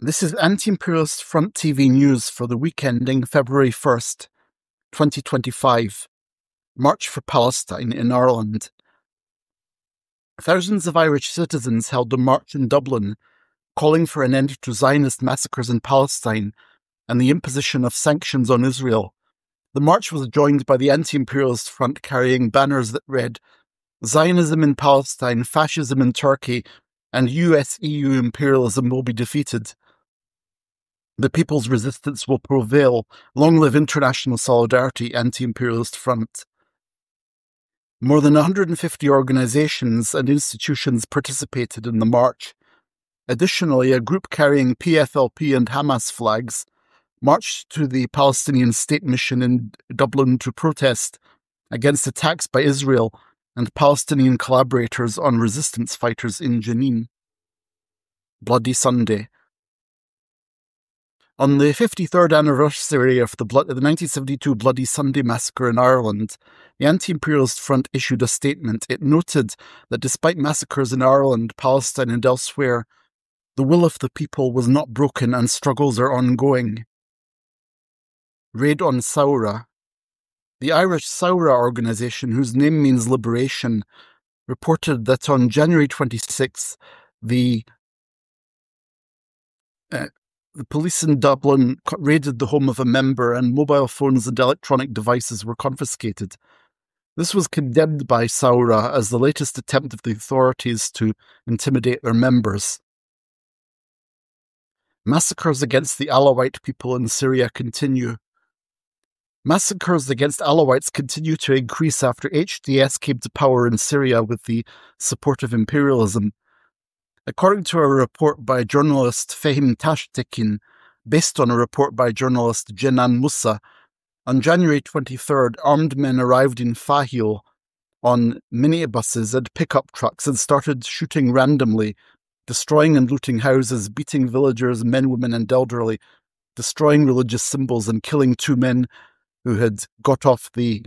This is Anti-Imperialist Front TV news for the week ending February 1st, 2025. March for Palestine in Ireland. Thousands of Irish citizens held a march in Dublin, calling for an end to Zionist massacres in Palestine and the imposition of sanctions on Israel. The march was joined by the Anti-Imperialist Front carrying banners that read, "Zionism in Palestine, fascism in Turkey, and US-EU imperialism will be defeated. The people's resistance will prevail. Long live international solidarity, Anti-Imperialist Front." More than 150 organizations and institutions participated in the march. Additionally, a group carrying PFLP and Hamas flags marched to the Palestinian State Mission in Dublin to protest against attacks by Israel and Palestinian collaborators on resistance fighters in Jenin. Bloody Sunday. On the 53rd anniversary of the 1972 Bloody Sunday massacre in Ireland, the Anti-Imperialist Front issued a statement. It noted that despite massacres in Ireland, Palestine and elsewhere, the will of the people was not broken and struggles are ongoing. Raid on Saura. The Irish Saura organisation, whose name means liberation, reported that on January 26th, the police in Dublin raided the home of a member and mobile phones and electronic devices were confiscated. This was condemned by Saura as the latest attempt of the authorities to intimidate their members. Massacres against the Alawite people in Syria continue. Massacres against Alawites continue to increase after HDS came to power in Syria with the support of imperialism. According to a report by journalist Fehim Tashtikin, based on a report by journalist Jenan Musa, on January 23rd, armed men arrived in Fahil on minibuses and pickup trucks and started shooting randomly, destroying and looting houses, beating villagers, men, women and elderly, destroying religious symbols and killing 2 men who had got off the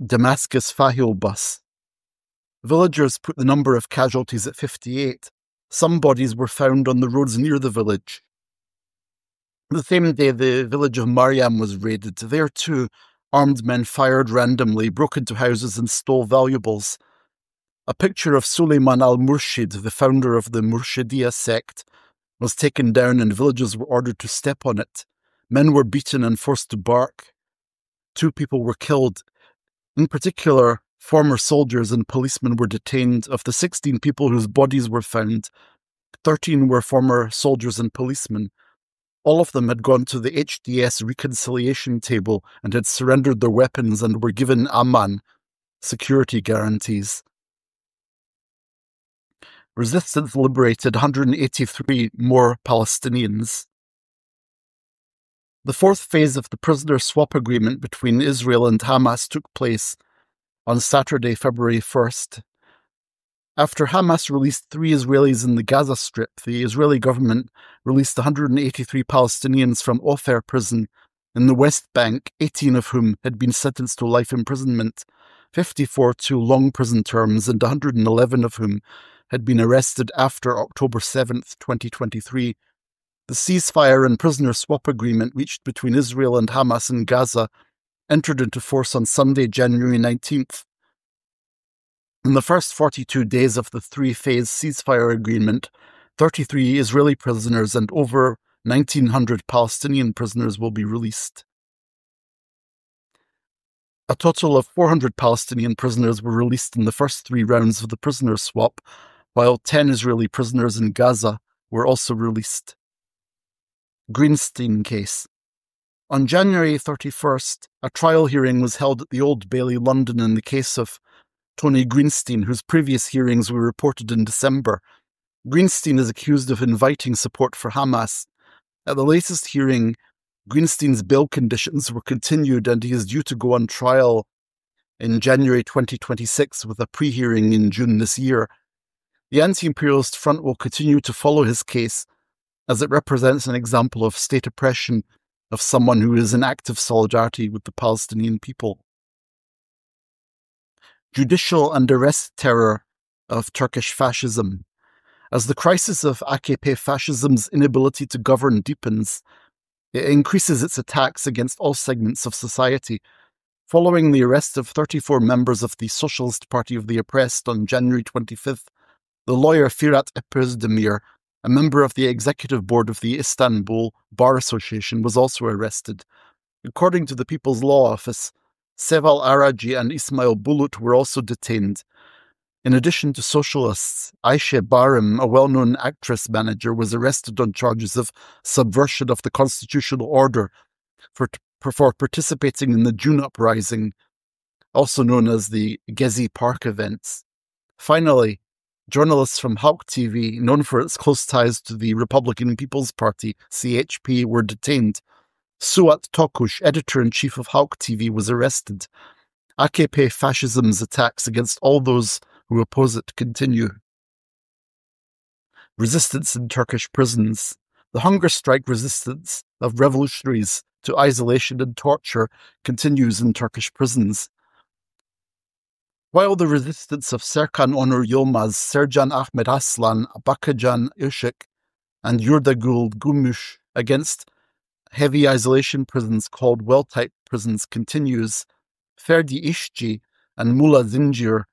Damascus Fahil bus. Villagers put the number of casualties at 58. Some bodies were found on the roads near the village. The same day, the village of Mariam was raided. There too, armed men fired randomly, broke into houses and stole valuables. A picture of Suleiman al-Murshid, the founder of the Murshidiyya sect, was taken down and villagers were ordered to step on it. Men were beaten and forced to bark. 2 people were killed. In particular, former soldiers and policemen were detained. Of the 16 people whose bodies were found, 13 were former soldiers and policemen. All of them had gone to the HDS reconciliation table and had surrendered their weapons and were given Amman, security guarantees. Resistance liberated 183 more Palestinians. The 4th phase of the prisoner swap agreement between Israel and Hamas took place on Saturday, February 1st. After Hamas released 3 Israelis in the Gaza Strip, the Israeli government released 183 Palestinians from Ofer prison in the West Bank, 18 of whom had been sentenced to life imprisonment, 54 to long prison terms, and 111 of whom had been arrested after October 7th, 2023. The ceasefire and prisoner swap agreement reached between Israel and Hamas in Gaza entered into force on Sunday, January 19th. In the first 42 days of the 3-phase ceasefire agreement, 33 Israeli prisoners and over 1,900 Palestinian prisoners will be released. A total of 400 Palestinian prisoners were released in the first 3 rounds of the prisoner swap, while 10 Israeli prisoners in Gaza were also released. Greenstein case. On January 31st, a trial hearing was held at the Old Bailey, London, in the case of Tony Greenstein, whose previous hearings were reported in December. Greenstein is accused of inviting support for Hamas. At the latest hearing, Greenstein's bail conditions were continued and he is due to go on trial in January 2026 with a pre-hearing in June this year. The Anti-Imperialist Front will continue to follow his case as it represents an example of state oppression of someone who is in active solidarity with the Palestinian people. Judicial and arrest terror of Turkish fascism. As the crisis of AKP fascism's inability to govern deepens, it increases its attacks against all segments of society. Following the arrest of 34 members of the Socialist Party of the Oppressed on January 25th, the lawyer Firat Özdemir, a member of the executive board of the Istanbul Bar Association, was also arrested. According to the People's Law Office, Seval Araji and Ismail Bulut were also detained. In addition to socialists, Ayşe Barim, a well-known actress manager, was arrested on charges of subversion of the constitutional order for participating in the June uprising, also known as the Gezi Park events. Finally, journalists from Halk TV, known for its close ties to the Republican People's Party, CHP, were detained. Suat Tokuş, editor-in-chief of Halk TV, was arrested. AKP fascism's attacks against all those who oppose it continue. Resistance in Turkish prisons. The hunger strike resistance of revolutionaries to isolation and torture continues in Turkish prisons. While the resistance of Serkan Onur Yilmaz, Sercan Ahmet Aslan, Bakacan Işık, and Yurdagul Gümüş against heavy isolation prisons called well-type prisons continues, Ferdi İşçi and Mullah Zincir,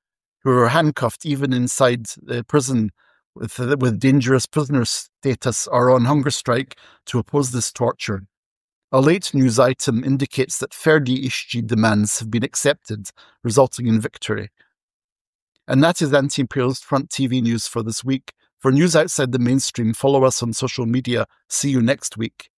who are handcuffed even inside the prison with dangerous prisoner status, are on hunger strike to oppose this torture. A late news item indicates that Ferdi İşçi demands have been accepted, resulting in victory. And that is Anti-Imperialist Front TV news for this week. For news outside the mainstream, follow us on social media. See you next week.